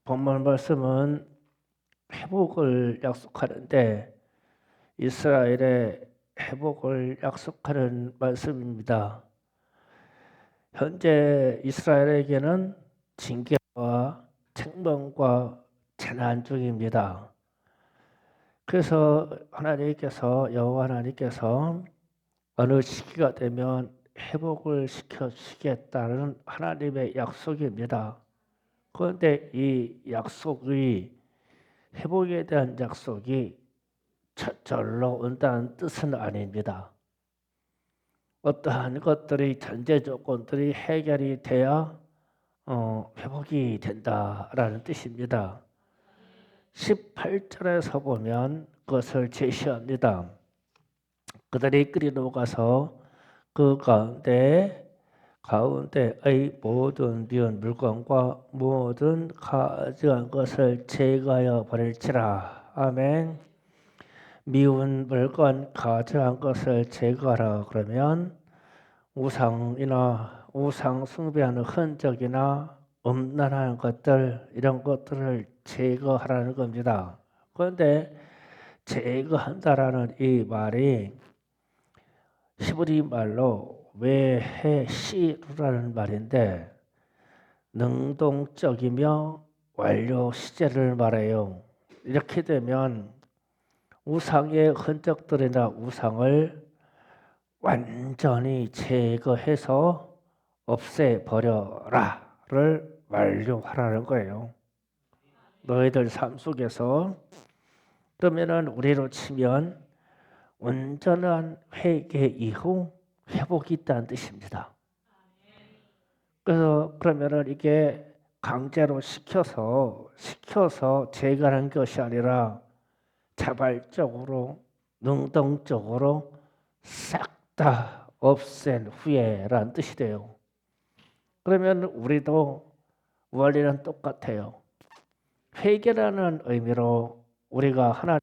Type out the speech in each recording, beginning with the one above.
본문 말씀은 회복을 약속하는데 이스라엘의 회복을 약속하는 말씀입니다. 현재 이스라엘에게는 징계와 책망과 재난 중입니다. 그래서 여호와 하나님께서 어느 시기가 되면 회복을 시켜주시겠다는 하나님의 약속입니다. 그런데 이 약속이 회복에 대한 약속이 저절로 온다는 뜻은 아닙니다. 어떠한 것들이 전제 조건들이 해결이 돼야 회복이 된다라는 뜻입니다. 18절에서 보면 그것을 제시합니다. 그들이 끓이러 가서 그 가운데의 모든 미운 물건과 모든 가증한 것을 제거하여 버릴지라. 아멘. 미운 물건, 가증한 것을 제거하라 그러면 우상이나 우상 숭배하는 흔적이나 음란한 것들, 이런 것들을 제거하라는 겁니다. 그런데 제거한다라는 이 말이 히브리 말로 외해시루라는 말인데 능동적이며 완료 시제를 말해요. 이렇게 되면 우상의 흔적들이나 우상을 완전히 제거해서 없애버려라를 완료하라는 거예요. 너희들 삶 속에서. 그러면은 우리로 치면 온전한 회개 이후 회복이 있다는 뜻입니다. 그래서 그러면은 이게 강제로 시켜서 제거하는 것이 아니라 자발적으로 능동적으로 싹 다 없앤 후에란 뜻이 돼요. 그러면 우리도 원리는 똑같아요. 회개라는 의미로 우리가 하나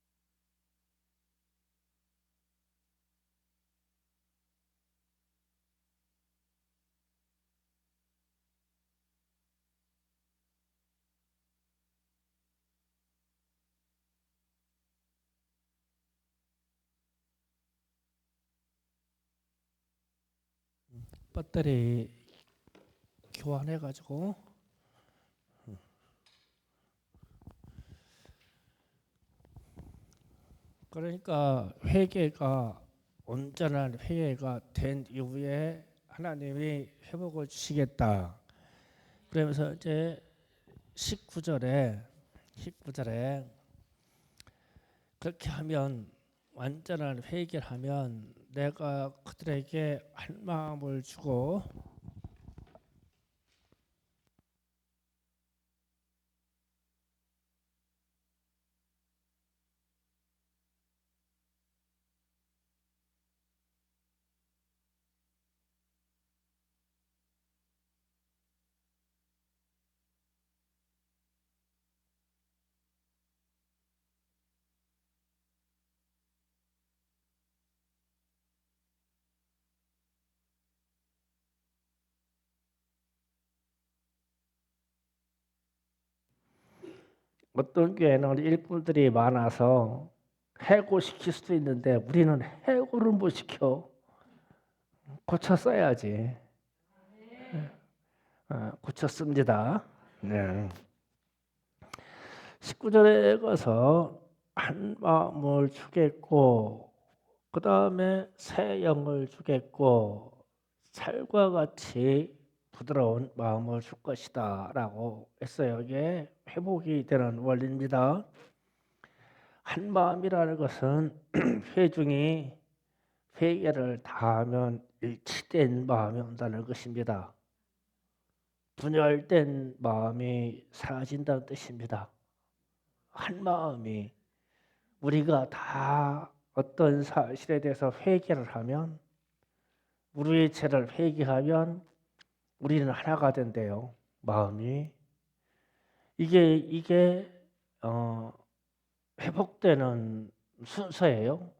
배터리 교환해가지고 그러니까 회개가 온전한 회개가 된 이후에 하나님이 회복을 주시겠다. 그러면서 이제 19절에 그렇게 하면 완전한 회개를 하면 내가 그들에게 한 마음을 주고 어떤 교회는 일꾼들이 많아서 해고시킬 수도 있는데 우리는 해고를 못 시켜. 고쳐 써야지. 고쳐 씁니다. 네. 19절에 가서 한 마음을 주겠고 그 다음에 새 영을 주겠고 살과 같이 부드러운 마음을 줄 것이다 라고 했어요. 이게 회복이 되는 원리입니다. 한 마음이라는 것은 회중이 회개를 다하면 일치된 마음이 온다는 것입니다. 분열된 마음이 사라진다는 뜻입니다. 한 마음이 우리가 다 어떤 사실에 대해서 회개를 하면 우리의 죄를 회개하면 우리는 하나가 된대요. 마음이 이게 어, 회복되는 순서예요.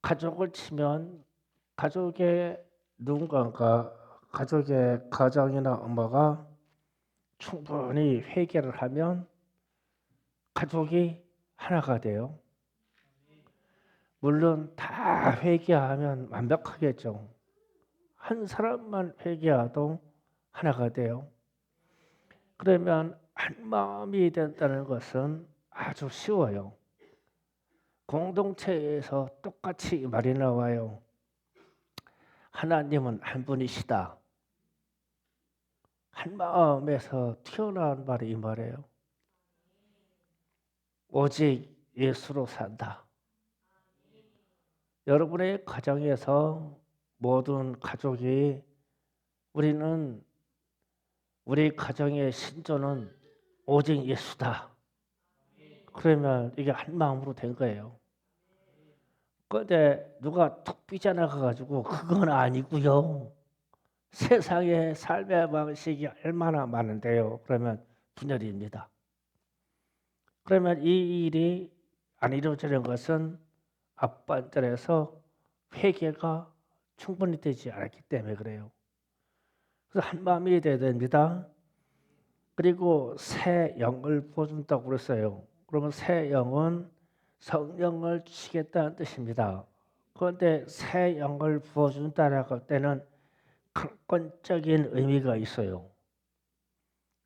가족을 치면 가족의 누군가가 가족의 가장이나 엄마가 충분히 회개를 하면 가족이 하나가 돼요. 물론 다 회개하면 완벽하겠죠. 한 사람만 회개해도 하나가 돼요. 그러면 한 마음이 된다는 것은 아주 쉬워요. 공동체에서 똑같이 말이 나와요. 하나님은 한 분이시다. 한 마음에서 튀어나온 말이 이 말이에요. 오직 예수로 산다. 여러분의 가정에서 모든 가족이 우리 가정의 신조는 오직 예수다. 그러면 이게 한 마음으로 된 거예요. 그런데 누가 툭 삐져나가가지고 그건 아니고요. 세상의 삶의 방식이 얼마나 많은데요. 그러면 분열입니다. 그러면 이 일이 안 이루어지는 것은 앞반절에서 회개가 충분히 되지 않았기 때문에 그래요. 그래서 한 마음이 돼야 됩니다. 그리고 새 영을 부어준다고 그랬어요. 그러면 새 영은 성령을 주시겠다는 뜻입니다. 그런데 새 영을 부어준다라고 할 때는 강권적인 의미가 있어요.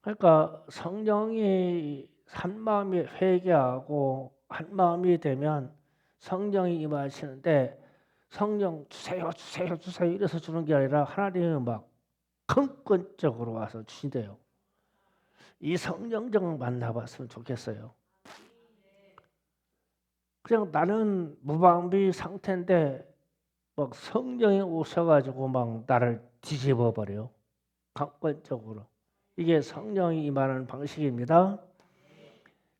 그러니까 성령이 한 마음이 회개하고 한 마음이 되면 성령이 임하시는데 성령 주세요 주세요 주세요 이래서 주는 게 아니라 하나님은 막 강권적으로 와서 주신대요. 이 성령 좀 만나봤으면 좋겠어요. 그냥 나는 무방비 상태인데 막 성령이 오셔가지고 막 나를 뒤집어 버려. 강권적으로. 이게 성령이 임하는 방식입니다.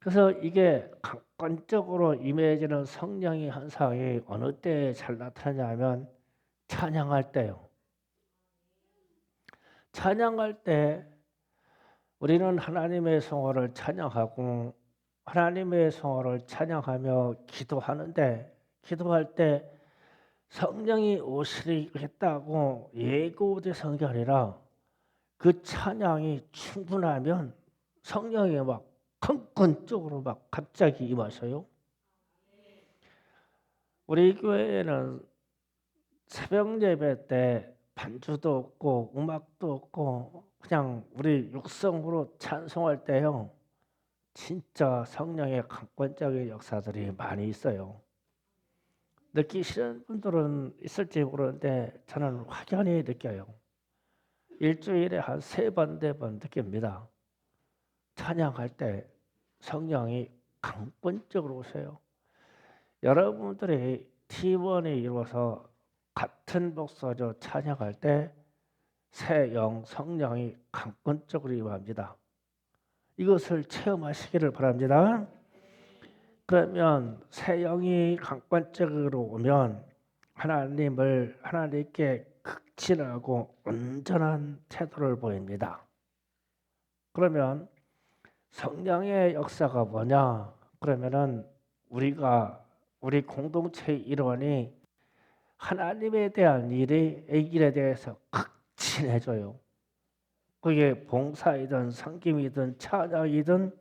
그래서 이게 강권적으로 임해지는 성령의 현상이 어느 때에 잘 나타나냐면 찬양할 때요. 찬양할 때 우리는 하나님의 성호를 찬양하고 하나님의 성호를 찬양하며 기도하는데 기도할 때 성령이 오시겠다고 예고돼서는 게 아니라 그 찬양이 충분하면 성령이 막 강권적으로 막 갑자기 임하셔요. 우리 교회에는 새벽 예배 때 반주도 없고 음악도 없고 그냥 우리 육성으로 찬송할 때요. 진짜 성령의 강권적인 역사들이 많이 있어요. 느끼시는 분들은 있을지 모르는데 저는 확연히 느껴요. 일주일에 한 3번, 4번 느낍니다. 찬양할 때 성령이 강권적으로 오세요. 여러분들이 T1이 이루어서 같은 목소리로 찬양할 때 새 영 성령이 강권적으로 임합니다. 이것을 체험하시기를 바랍니다. 그러면 새 영이 강권적으로 오면 하나님께 극진하고 온전한 태도를 보입니다. 그러면 성령의 역사가 뭐냐? 그러면은 우리 공동체의 일원이 하나님에 대한 일에 대해서 극진해져요. 그게 봉사이든 섬김이든 찬양이든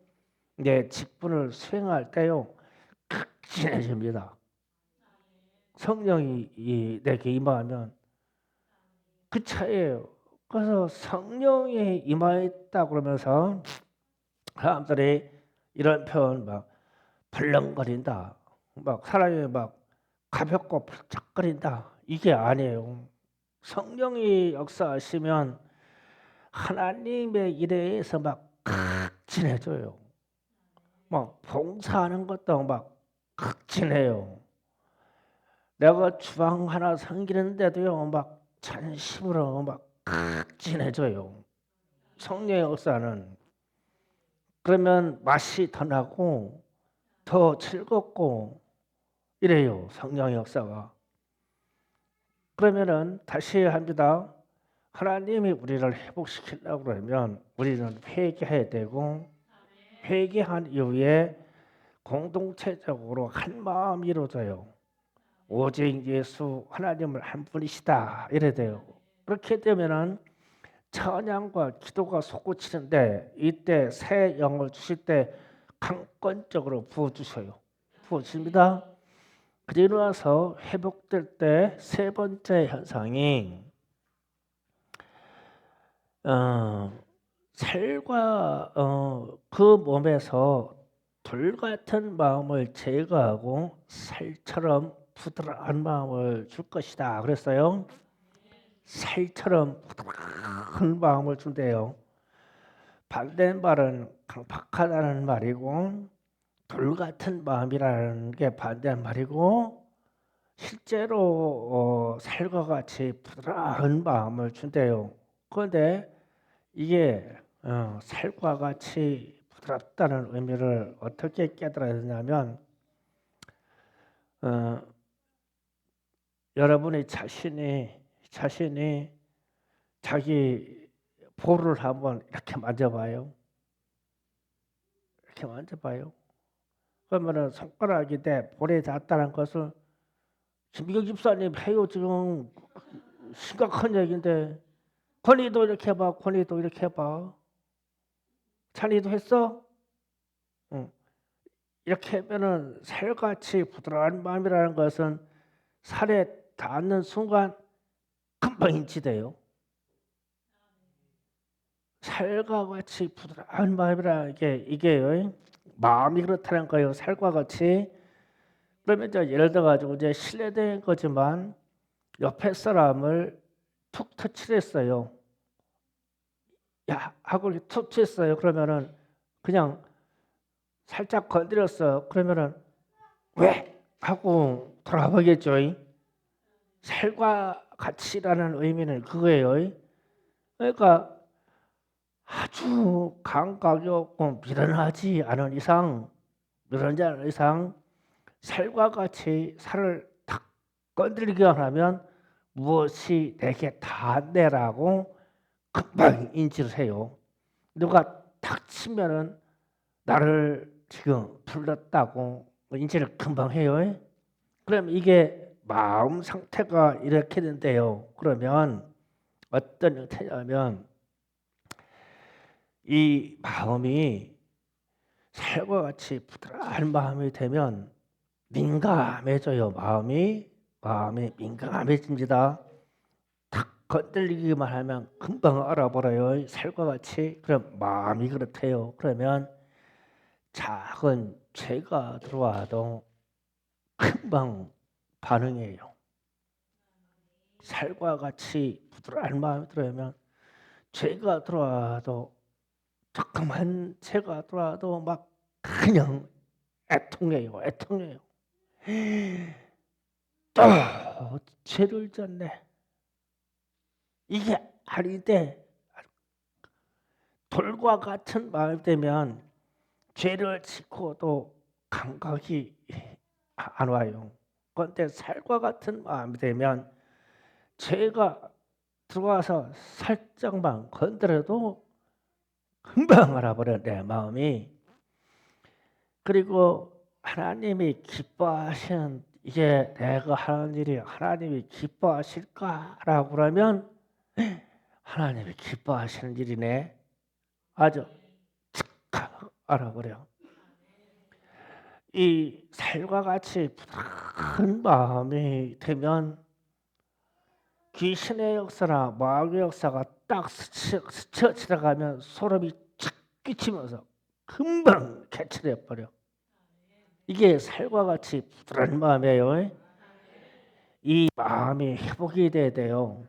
내 직분을 수행할 때요 극진해집니다. 성령이 내게 임하면 그 차이예요. 그래서 성령이 임하였다 그러면서 사람들이 이런 표현 막 벌렁거린다. 막 사람이 막 가볍고 펄쩍거린다. 이게 아니에요. 성령이 역사하시면 하나님의 일에서 막 극진해져요. 막 봉사하는 것도 막 극진해요. 내가 주방 하나 섬기는데도요, 막 전심으로 막 극진해져요. 성령의 역사는. 그러면 맛이 더 나고 더 즐겁고 이래요. 성령의 역사가. 그러면은 다시 합니다. 하나님이 우리를 회복시키려고 그러면 우리는 회개해야 되고 회개한 이후에 공동체적으로 한 마음이 이루어져요. 오직 예수 하나님을 한 분이시다 이래 돼요. 그렇게 되면은 찬양과 기도가 솟구치는데 이때 새 영을 주실 때 강권적으로 부어주셔요. 부어집니다. 그리고 나서 회복될 때 세 번째 현상이 살과 그 몸에서 돌 같은 마음을 제거하고 살처럼 부드러운 마음을 줄 것이다 그랬어요. 살처럼 부드러운 마음을 준대요. 반대말은 강팍하다는 말이고 돌 같은 마음이라는 게 반대한 말이고 실제로 살과 같이 부드러운 마음을 준대요. 그런데 이게 살과 같이 부드럽다는 의미를 어떻게 깨달아야 되냐면 어, 여러분이 자신이 자기 볼을 한번 이렇게 만져봐요. 이렇게 만져봐요. 그러면은 손가락이 내 볼에 닿았다는 것을 김기경 집사님 해요. 지금 심각한 얘기인데 권희도 이렇게 해봐. 권희도 이렇게 해봐. 찬이도 했어? 응. 이렇게 하면은 살같이 부드러운 마음이라는 것은 살에 닿는 순간 금방 인지돼요. 살과 같이 부드러운 마음이라는 게 이게요. 마음이 그렇다는 거예요. 살과 같이. 그러면 이제 예를 들어 가지고 이제 실례된 거지만 옆에 사람을 툭 터치를 했어요. 야 하고 툭 터치했어요. 그러면은 그냥 살짝 건드렸어. 그러면은 왜 하고 돌아보겠죠. 살과 같이라는 의미는 그거예요. 그러니까 아주 감각이 없고 미련하지 않은 이상 살과 같이 살을 탁 건드리기만 하면 무엇이 내게 닿네라고 금방 인지를 해요. 누가 탁 치면은 나를 지금 불렀다고 인지를 금방 해요. 그럼 이게 마음 상태가 이렇게 된대요. 그러면 어떤 형태냐면 이 마음이 살과 같이 부드러운 마음이 되면 민감해져요. 마음이 민감해집니다. 탁 건들리기만 하면 금방 알아버려요. 살과 같이. 그럼 마음이 그렇대요. 그러면 작은 죄가 들어와도 금방 반응해요. 살과 같이 부드러운 마음이 들어오면 죄가 들어와도 조그만 죄가 들어와도 막 그냥 애통해요. 또 죄를 졌네. 이게 아닌데 돌과 같은 마음 되면 죄를 짓고도 감각이 안 와요. 그런데 살과 같은 마음이 되면 죄가 들어와서 살짝만 건드려도 금방 알아버려 내 마음이. 그리고 하나님이 기뻐하시는 이게 내가 하는 일이 하나님이 기뻐하실까라고 그러면 하나님이 기뻐하시는 일이네. 아주 착 알아버려. 이 살과 같이 부드러운 마음이 되면 귀신의 역사나 마귀의 역사가 딱 스쳐 지나가면 소름이 착 끼치면서 금방 캐치돼 버려. 이게 살과 같이 부드러운 마음이에요. 이 마음이 회복이 돼야 돼요.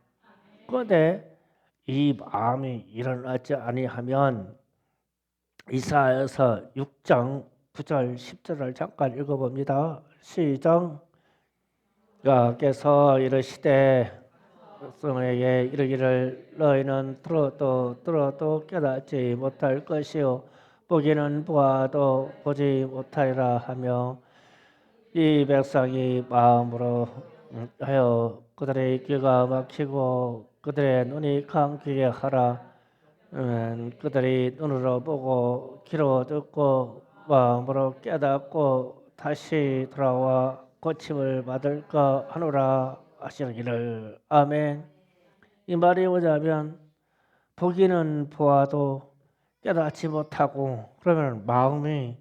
그런데 이 마음이 일어나지 아니하면 이사야서 6장 9절 10절을 잠깐 읽어봅니다. 시작. 여호와께서 이르시되 백성에게 이르기를 너희는 들어도 깨닫지 못할 것이요 보기는 보아도 보지 못하리라 하며 이 백성이 마음으로 하여 그들의 귀가 막히고 그들의 눈이 감기게 하라. 그들이 눈으로 보고 귀로 듣고 마음으로 깨닫고 다시 돌아와 고침을 받을까 하노라 하시기를. 아멘. 이 말이 뭐냐면 보기는 보아도 깨닫지 못하고 그러면 마음이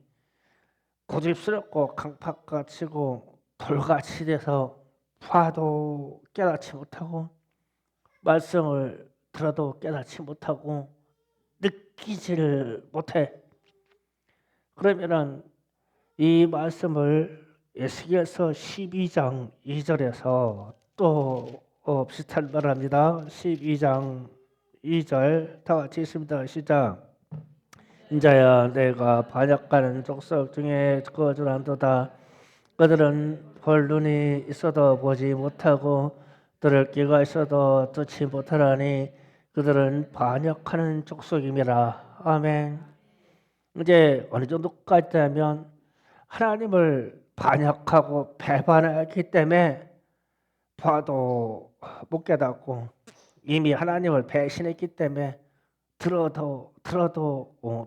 고집스럽고 강팍같이고 돌같이 돼서 봐도 깨닫지 못하고 말씀을 들어도 깨닫지 못하고 느끼지를 못해. 그러면은 이 말씀을 에스겔서 12장 2절에서 또 비슷한 말합니다. 12장 2절 다 같이 있습니다. 시작. 인자야 내가 반역하는 족속 중에 거주한도다. 그들은 볼 눈이 있어도 보지 못하고 들을 귀가 있어도 듣지 못하나니 그들은 반역하는 족속임이라. 아멘. 이제 어느 정도까지 되면 하나님을 반역하고 배반했기 때문에 봐도 못 깨닫고 이미 하나님을 배신했기 때문에 들어도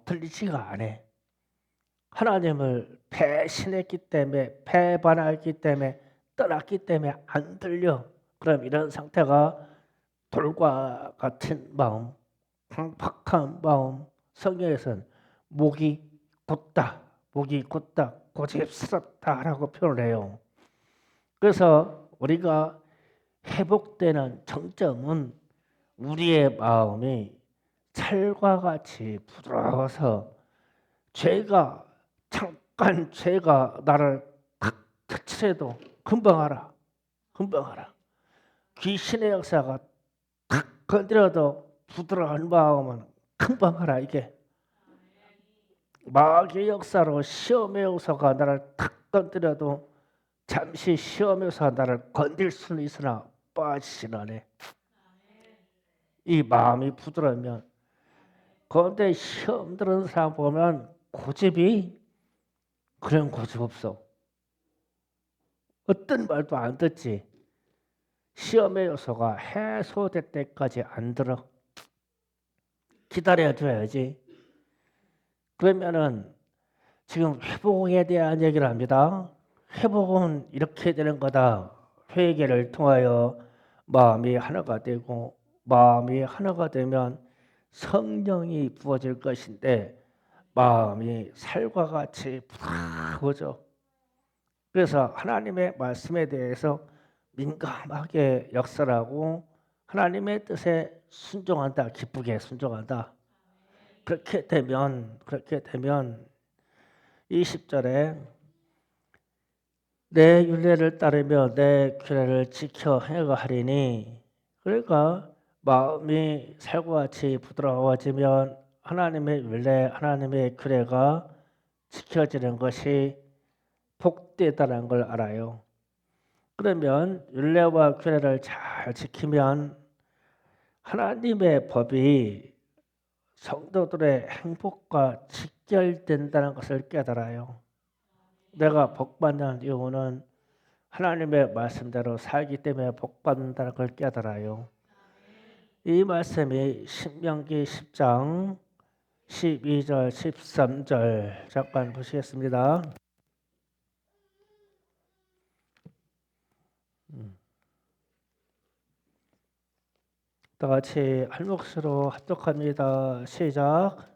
들리지가 않아. 하나님을 배신했기 때문에 배반했기 때문에 떠났기 때문에 안 들려. 그럼 이런 상태가 돌과 같은 마음, 강팍한 마음, 성경에서는 목이 곧다, 목이 곧다, 고집스럽다라고 표현을 해요. 그래서 우리가 회복되는 정점은 우리의 마음이 찰과 같이 부드러워서 잠깐 죄가 나를 탁 터치해도 금방 알아. 금방 알아. 귀신의 역사가 탁 건드려도 부드러운 마음은 금방 알아. 이게 마귀의 역사로 시험의 역사가 나를 탁 건드려도 잠시 시험의 역사가 나를 건들 수는 있으나 빠지진 않아. 이 마음이 부드러우면 그런데 시험 들은 사람 보면 고집이 그런 고집 없어. 어떤 말도 안 듣지. 시험의 요소가 해소될 때까지 안 들어. 기다려줘야지. 그러면은 지금 회복에 대한 얘기를 합니다. 회복은 이렇게 되는 거다. 회개를 통하여 마음이 하나가 되고 마음이 하나가 되면 성령이 부어질 것인데 마음이 살과 같이 부드러워져. 그래서 하나님의 말씀에 대해서 민감하게 역설하고 하나님의 뜻에 순종한다. 기쁘게 순종한다. 그렇게 되면 20절에 내 율례를 따르며 내 규례를 지켜 행하리니 그러니까 마음이 살과 같이 부드러워지면 하나님의 율례, 하나님의 규례가 지켜지는 것이 복되다는 걸 알아요. 그러면 율례와 규례를 잘 지키면 하나님의 법이 성도들의 행복과 직결된다는 것을 깨달아요. 내가 복받는 이유는 하나님의 말씀대로 살기 때문에 복받는다는 걸 깨달아요. 이 말씀이 신명기 10장 12절 13절 잠깐 보시겠습니다. 다 같이 한 몫으로 합독합니다. 시작.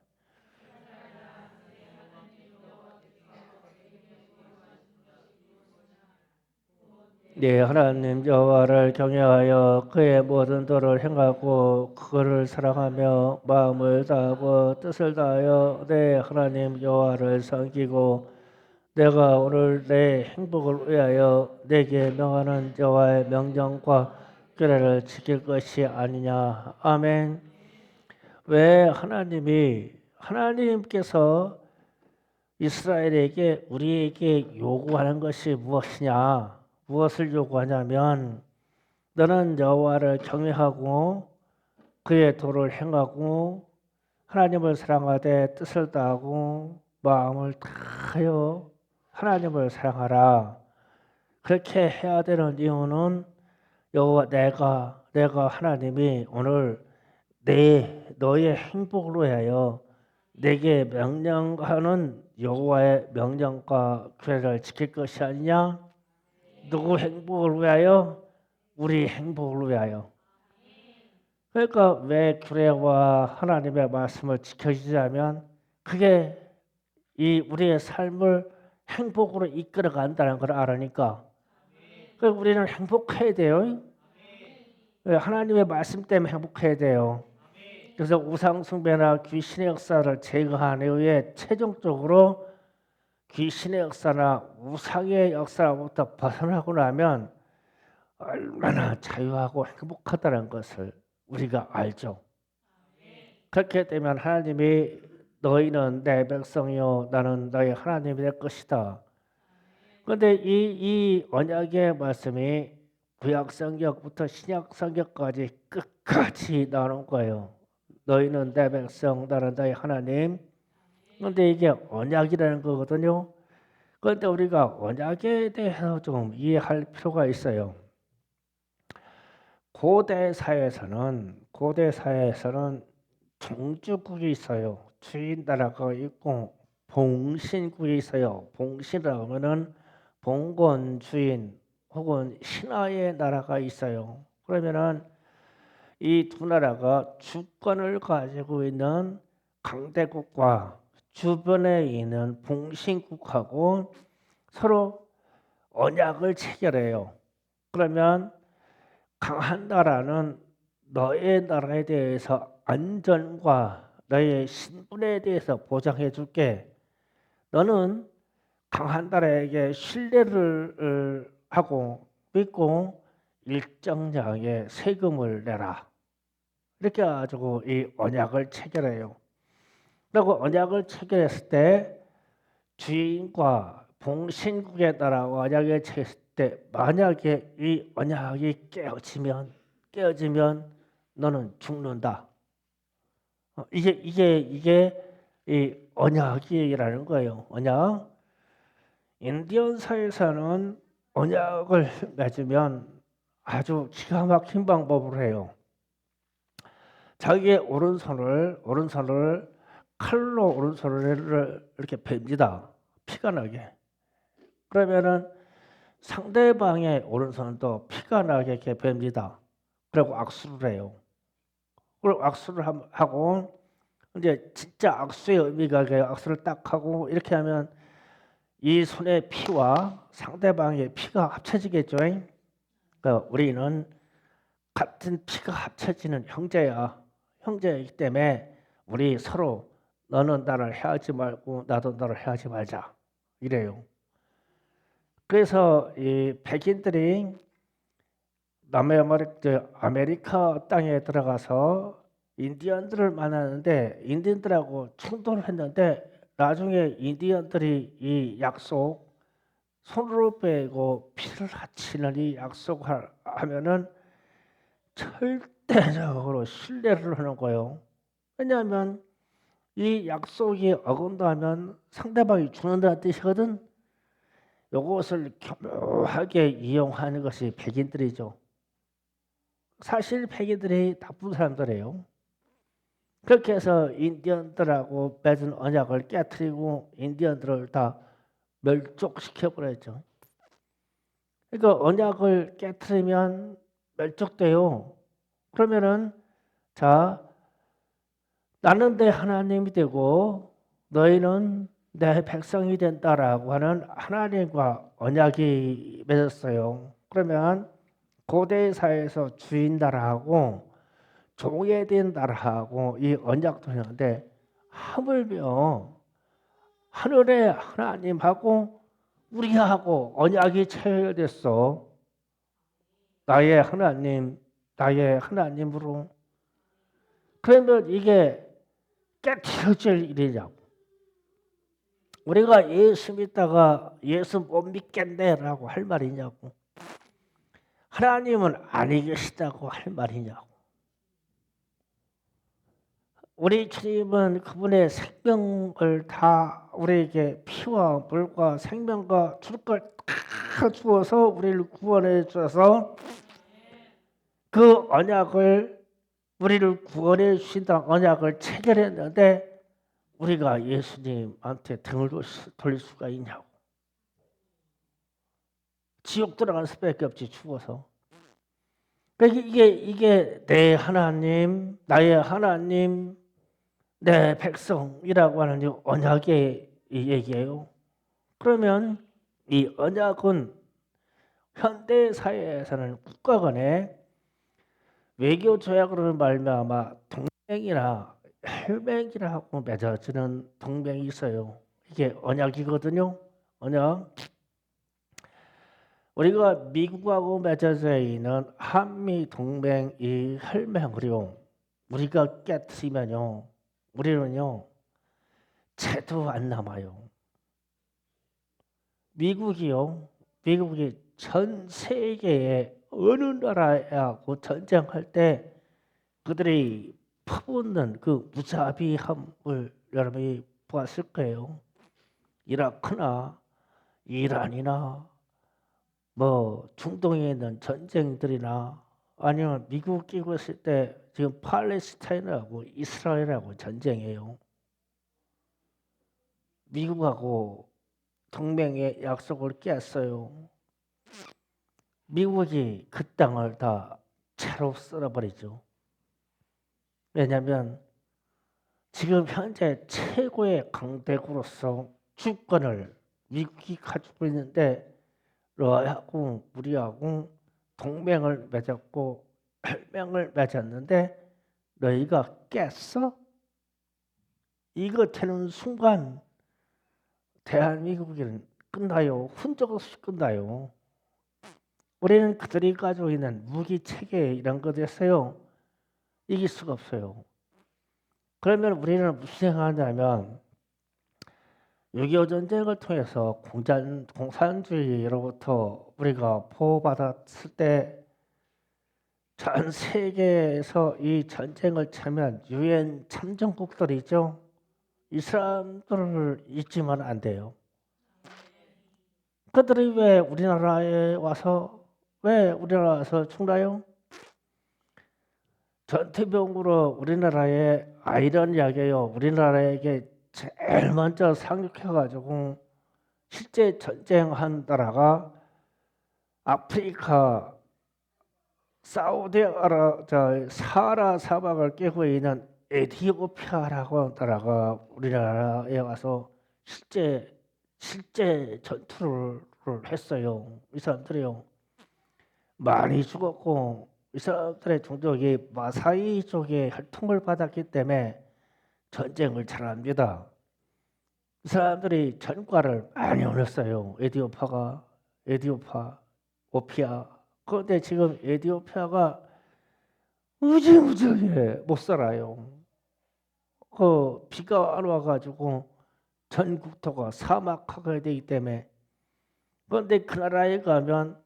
네, 하나님 여호와를 경외하여 그의 모든 도를 행하고 그를 사랑하며 마음을 다하고 뜻을 다하여 내 하나님 여호와를 섬기고 내가 오늘 내 행복을 위하여 내게 명하는 여호와의 명령과 규례를 지킬 것이 아니냐. 아멘. 왜 하나님께서 이스라엘에게 우리에게 요구하는 것이 무엇이냐? 무엇을 요구하냐면 너는 여호와를 경외하고 그의 도를 행하고 하나님을 사랑하되 뜻을 다하고 마음을 다하여 하나님을 사랑하라. 그렇게 해야 되는 이유는 여호와 내가 하나님이 오늘 너의 행복을 위하여 내게 명령하는 여호와의 명령과 규례를 지킬 것이 아니냐? 누구 행복을 위하여? 우리 행복을 위하여. 그러니까 왜 규례와 하나님의 말씀을 지켜지자면 그게 이 우리의 삶을 행복으로 이끌어 간다는 걸 알으니까 그러니까 우리는 행복해야 돼요. 하나님의 말씀 때문에 행복해야 돼요. 그래서 우상 숭배나 귀신의 역사를 제거한 이후에 최종적으로 귀신의 역사나 우상의 역사로부터 벗어나고 나면 얼마나 자유하고 행복하다는 것을 우리가 알죠. 그렇게 되면 하나님이 너희는 내 백성이요 나는 너희 하나님이 될 것이다. 그런데 이 언약의 말씀이 구약 성경부터 신약 성경까지 끝까지 나오는 거예요. 너희는 내 백성 나는 너희 하나님. 그런데 이게 언약이라는 거거든요. 그런데 우리가 언약에 대해서 좀 이해할 필요가 있어요. 고대 사회에서는 종주국이 있어요. 주인 나라가 있고 봉신국이 있어요. 봉신이라고 하면은 봉건 주인 혹은 신하의 나라가 있어요. 그러면은 이 두 나라가 주권을 가지고 있는 강대국과 주변에 있는 봉신국하고 서로 언약을 체결해요. 그러면 강한 나라는 너의 나라에 대해서 안전과 너의 신분에 대해서 보장해 줄게. 너는 강한 나라에게 신뢰를 하고 믿고 일정량의 세금을 내라. 이렇게 가지고 이 언약을 체결해요. 그리고 언약을 체결했을 때 주인과 봉신국에 따라 언약을 체결했을 때 만약에 이 언약이 깨어지면 너는 죽는다. 이게 이 언약이라는 거예요. 언약. 인디언사에서는 언약을 맺으면 아주 기가 막힌 방법을 해요. 자기의 오른손을 칼로 오른손을 이렇게 베입니다. 피가 나게. 그러면은 상대방의 오른손도 피가 나게 이렇게 베입니다. 그리고 악수를 해요. 그리고 악수를 하고 이제 진짜 악수의 의미가 악수를 딱 하고 이렇게 하면 이 손의 피와 상대방의 피가 합쳐지겠죠. 그러니까 우리는 같은 피가 합쳐지는 형제이기 때문에 우리 서로 너는 나를 해하지 말고 나도 너를 해하지 말자 이래요. 그래서 이 백인들이 아메리카 땅에 들어가서 인디언들을 만나는데 인디언들하고 충돌을 했는데 나중에 인디언들이 이 약속 손으로 빼고 피를 바치는 이 약속을 하면은 절대적으로 신뢰를 하는 거예요. 왜냐하면 이 약속이 어긋나면 상대방이 죽는다는 뜻이거든. 이것을 교묘하게 이용하는 것이 백인들이죠. 사실 백인들이 나쁜 사람들이에요. 그렇게 해서 인디언들하고 맺은 언약을 깨뜨리고 인디언들을 다 멸족시켜버렸죠. 그러니까 언약을 깨뜨리면 멸족돼요. 그러면은 자 나는 내 하나님이 되고 너희는 내 백성이 된다라고 하는 하나님과 언약이 맺었어요. 그러면 고대 사회에서 주인 나라하고 종예된 나라하고 이 언약도 있는데 하물며 하늘의 하나님하고 우리하고 언약이 체결됐어. 나의 하나님으로. 그러면 이게 깨트려질 일이냐고. 우리가 예수 믿다가 예수 못 믿겠네라고 할 말이냐고. 하나님은 아니 계시다고 할 말이냐고. 우리 주님은 그분의 생명을 다 우리에게 피와 물과 생명과 줄 걸 다 주어서 우리를 구원해 주셔서 그 언약을 우리를 구원해 주신다 언약을 체결했는데 우리가 예수님한테 등을 돌릴 수가 있냐고. 지옥 들어갈 수밖에 없지 죽어서. 그러니까 이게 내 하나님, 나의 하나님, 내 백성이라고 하는 이 언약의 이 얘기예요. 그러면 이 언약은 현대 사회에서는 국가 간의 외교 조약으로 말미암아 동맹이나 혈맹이라고 맺어지는 동맹이 있어요. 이게 언약이거든요. 언약. 우리가 미국하고 맺어져 있는 한미 동맹 이 혈맹을요. 우리가 깨트리면요. 우리는요. 채도 안 남아요. 미국이 전 세계의 어느 나라하고 전쟁할 때 그들이 퍼붓는 그 무자비함을 여러분이 보았을 거예요. 이라크나 이란이나 뭐 중동에 있는 전쟁들이나 아니면 미국 끼고 있을 때 지금 팔레스타인하고 이스라엘하고 전쟁이에요. 미국하고 동맹의 약속을 깼어요. 미국이 그 땅을 다 채로 쓸어버리죠. 왜냐하면 지금 현재 최고의 강대국으로서 주권을 미국이 가지고 있는데 너하고 우리하고 동맹을 맺었고 혈맹을 맺었는데 너희가 깼어? 이거 되는 순간 대한민국은 끝나요. 흔적 없이 끝나요. 우리는 그들이 가지고 있는 무기 체계 이런 것에서요 이길 수가 없어요. 그러면 우리는 무슨 생각하냐면 6.25 전쟁을 통해서 공산주의로부터 우리가 보호받았을 때 전 세계에서 이 전쟁을 참여한 유엔 참전국들이죠. 이 사람들을 잊지만 안 돼요. 그들이 왜 우리나라에 와서 죽나요? 전투병으로 우리나라에 아이런 이야기예요. 우리나라에게 제일 먼저 상륙해가지고 실제 전쟁한 나라가 아프리카 사하라 사막을 깨고 있는 에티오피아라고 하는 나라가 우리나라에 와서 실제 전투를 했어요. 이 사람들이요. 많이 죽었고 이 사람들의 종족이 마사이 쪽에 혈통을 받았기 때문에 전쟁을 잘합니다. 이 사람들이 전과를 많이 얻었어요. 오피아. 그런데 지금 에티오피아가 무지무지하게 못 살아요. 그 비가 안 와가지고 전 국토가 사막화가 되기 때문에. 그런데 그 나라에 가면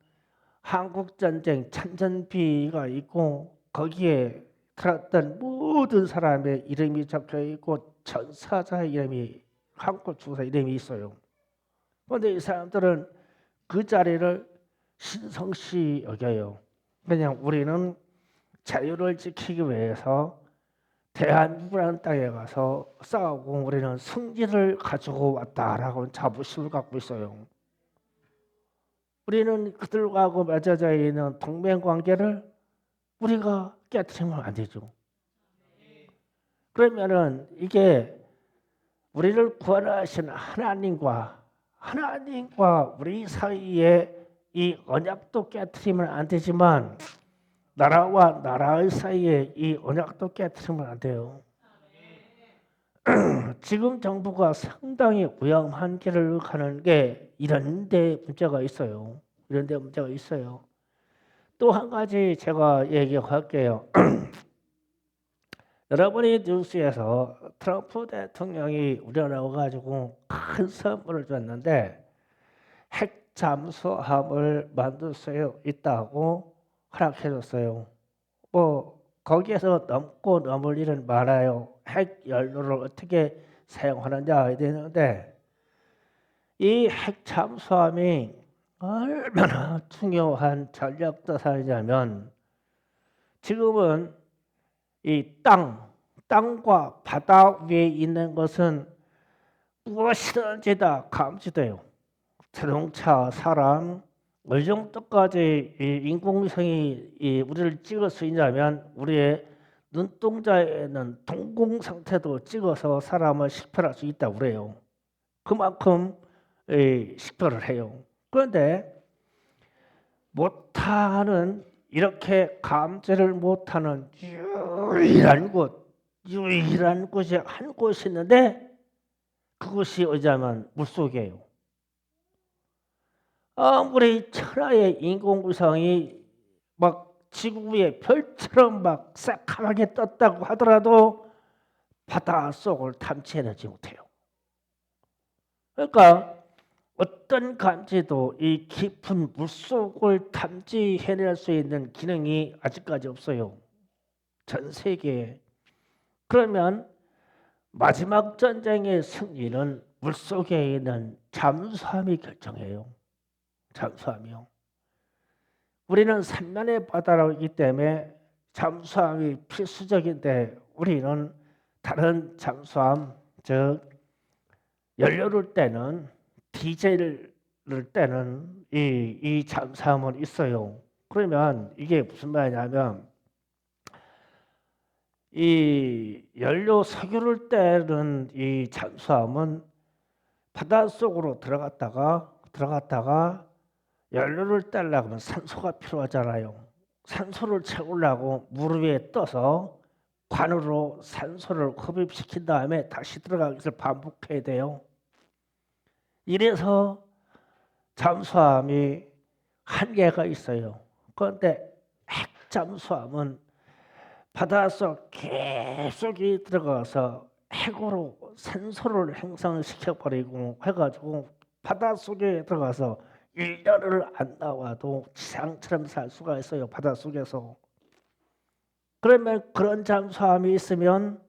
한국전쟁 참전비가 있고 거기에 살았던 모든 사람의 이름이 적혀 있고 전사자의 이름이 한국 주사 이름이 있어요. 그런데 이 사람들은 그 자리를 신성시 여겨요. 그냥 우리는 자유를 지키기 위해서 대한민국이라는 땅에 가서 싸우고 우리는 승리를 가지고 왔다라고 자부심을 갖고 있어요. 우리는 그들하고 맺어져 있는 동맹관계를 우리가 깨트리면 안 되죠. 그러면은 이게 우리를 구원하신 하나님과 우리 사이에 이 언약도 깨트리면 안 되지만 나라와 나라의 사이에 이 언약도 깨트리면 안 돼요. 지금 정부가 상당히 위험한 길을 가는 게 이런 데 문제가 있어요. 또 한 가지 제가 얘기할게요. 여러분이 뉴스에서 트럼프 대통령이 우리나라에 와가지고 큰 선물을 줬는데 핵 잠수함을 만들 수 있다고 허락해줬어요. 뭐 거기에서 넘을 일은 많아요. 핵 연료를 어떻게 사용하느냐 되는데 이 핵 잠수함이 얼마나 중요한 전략 자산이냐면 지금은 이 땅과 바다 위에 있는 것은 무엇이든지 다 감지돼요. 자동차, 사람, 어느 정도까지 이 인공위성이 우리를 찍을 수 있냐면 우리의 눈동자에 있는 동공 상태도 찍어서 사람을 식별할 수 있다고 그래요. 그만큼 식별을 해요. 그런데 못하는 이렇게 감지를 못하는 유일한 곳이 한 곳이 있는데 그것이 어디냐면 물속이에요. 아무리 천하의 인공위성이 막 지구 위에 별처럼 막 새까맣게 떴다고 하더라도 바닷속을 탐지해내지 못해요. 그러니까 어떤 감지도 이 깊은 물속을 탐지해낼 수 있는 기능이 아직까지 없어요. 전 세계에. 그러면 마지막 전쟁의 승리는 물속에 있는 잠수함이 결정해요. 잠수함이요. 우리는 삼면의 바다라기 때문에 잠수함이 필수적인데 우리는 다른 잠수함, 즉 연료를 떼는 디젤을 떼는 이 잠수함은 있어요. 그러면 이게 무슨 말이냐면 이 연료 석유를 떼는 이 잠수함은 바닷속으로 들어갔다가 연료를 떼려고 하면 산소가 필요하잖아요. 산소를 채우려고 물 위에 떠서 관으로 산소를 흡입시킨 다음에 다시 들어가기를 반복해야 돼요. 이래서 잠수함이 한계가 있어요. 그런데 핵잠수함은 바닷속 깊숙이 들어가서 핵으로 산소를 형성시켜버리고 해가지고 바닷속에 들어가서 1년을 안 나와도 지상처럼 살 수가 있어요. 바닷속에서. 그러면 그런 잠수함이 있으면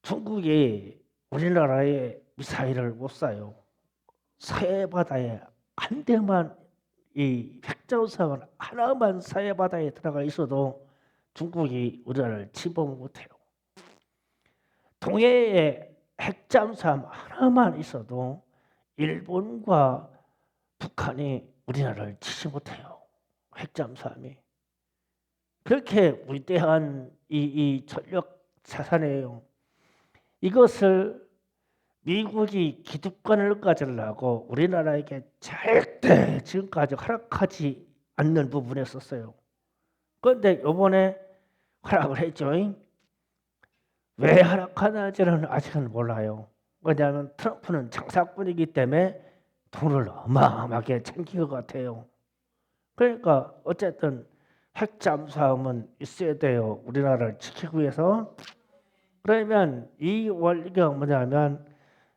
중국이 우리나라에 미사일을 못 쏴요. 서해바다에 한 대만 이 핵잠수함 하나만 서해바다에 들어가 있어도 중국이 우리나라를 침범 못해요. 동해에 핵잠수함 하나만 있어도 일본과 북한이 우리나라를 치지 못해요. 핵잠수함이. 그렇게 위대한 이 전력 자산이에요. 이것을 미국이 기득권을 가지려고 우리나라에게 절대 지금까지 허락하지 않는 부분에 썼어요. 그런데 이번에 허락을 했죠. 왜 허락하는지는 아직은 몰라요. 왜냐하면 트럼프는 장사꾼이기 때문에 돈을 어마어마하게 챙길 것 같아요. 그러니까 어쨌든 핵잠수함은 있어야 돼요. 우리나라를 지키기 위해서. 그러면 이 원리가 뭐냐면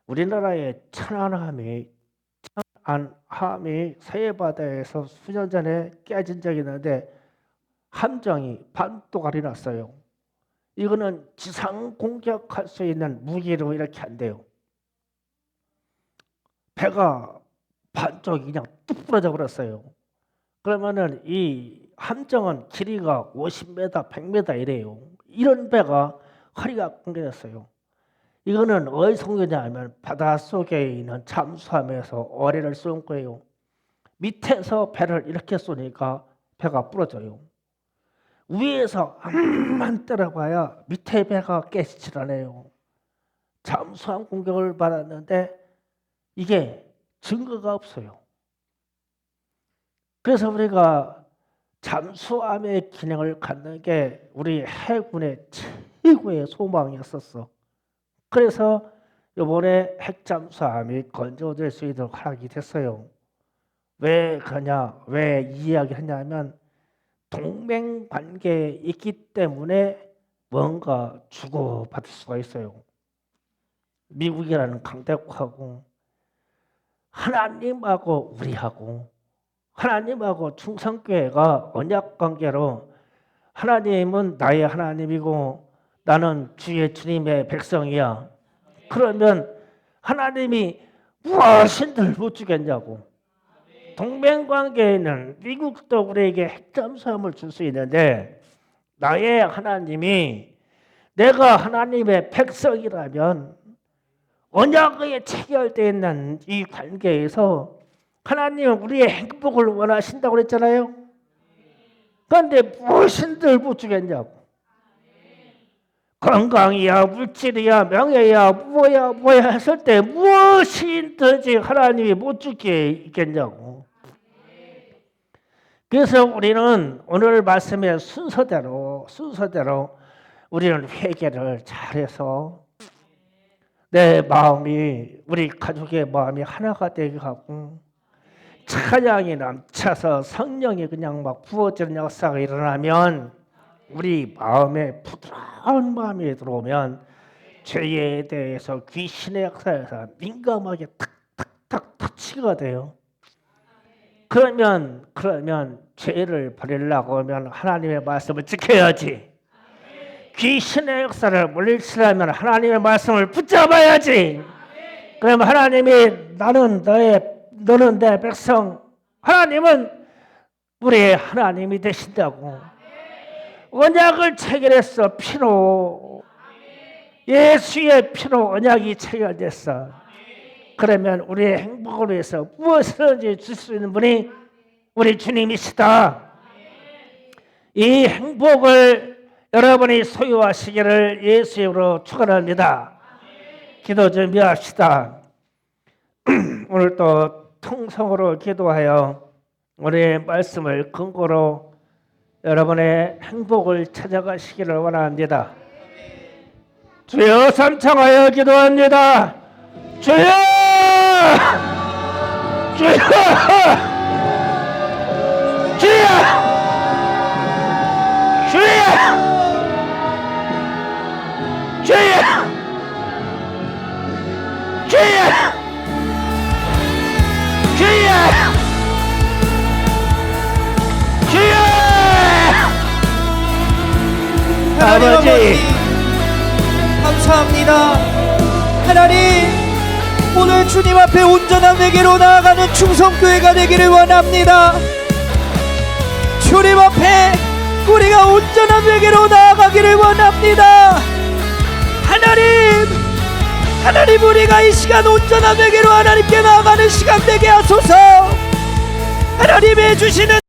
우리나라의 천안함이 서해바다에서 수년 전에 깨진 적이 있는데 함정이 반도갈이 났어요. 이거는 지상 공격할 수 있는 무기로 이렇게 안 돼요. 배가 반쪽이 그냥 뚝 부러져 버렸어요. 그러면은 이 함정은 길이가 50m, 100m 이래요. 이런 배가 허리가 끊겨졌어요. 이거는 어디서 온 거냐면 바닷속에 있는 잠수함에서 어뢰를 쏜 거예요. 밑에서 배를 이렇게 쏘니까 배가 부러져요. 위에서 암만 때려봐야 밑에 배가 깨지질 않아요. 잠수함 공격을 받았는데 이게 증거가 없어요. 그래서 우리가 잠수함의 기능을 갖는 게 우리 해군의 최고의 소망이었었어. 그래서 이번에 핵잠수함이 건조될 수 있도록 하락이 됐어요. 왜 그러냐? 왜 이 이야기를 했냐면 동맹 관계에 있기 때문에 뭔가 주고받을 수가 있어요. 미국이라는 강대국하고 하나님하고 우리하고 하나님하고 충성교회가 언약 관계로 하나님은 나의 하나님이고 나는 주의 주님의 백성이야. 그러면 하나님이 무엇인들 못 주겠냐고. 동맹관계에는 미국도 우리에게 핵잠수함을 줄 수 있는데 나의 하나님이 내가 하나님의 백성이라면 언약에 체결되어 있는 이 관계에서 하나님은 우리의 행복을 원하신다고 그랬잖아요. 그런데 무엇인들 못 주겠냐고. 건강이야, 물질이야, 명예야, 뭐야 했을 때 무엇이든지 하나님이 못 주게 있겠냐고. 그래서 우리는 오늘 말씀의 순서대로 우리는 회개를 잘해서 내 마음이, 우리 가족의 마음이 하나가 되게 하고 찬양이 넘쳐서 성령이 그냥 막 부어지는 역사가 일어나면, 우리 마음에 부드러운 마음이 들어오면 죄에 대해서 귀신의 역사에서 민감하게 탁탁탁 터치가 돼요. 그러면 죄를 버리려고 하면 하나님의 말씀을 지켜야지. 귀신의 역사를 물리치려면 하나님의 말씀을 붙잡아야지. 그러면 하나님이 너는 내 백성, 하나님은 우리의 하나님이 되신다고. 언약을 체결했어. 피로, 예수의 피로 언약이 체결됐어. 그러면 우리의 행복을 위해서 무엇이든지 줄 수 있는 분이 우리 주님이시다. 이 행복을 여러분이 소유하시기를 예수의 이름으로 축원합니다. 기도 준비합시다. 오늘 또 통성으로 기도하여 우리의 말씀을 근거로 여러분의 행복을 찾아가시기를 원합니다. 주여, 삼창하여 기도합니다. 주여! 주여! 주여! 주여! 주여! 주여! 주여! 주여! 아버지 감사합니다. 하나님, 오늘 주님 앞에 온전한 회개로 나아가는 충성교회가 되기를 원합니다. 주님 앞에 우리가 온전한 회개로 나아가기를 원합니다. 하나님, 우리가 이 시간 온전한 회개로 하나님께 나아가는 시간 되게 하소서. 하나님의 주시는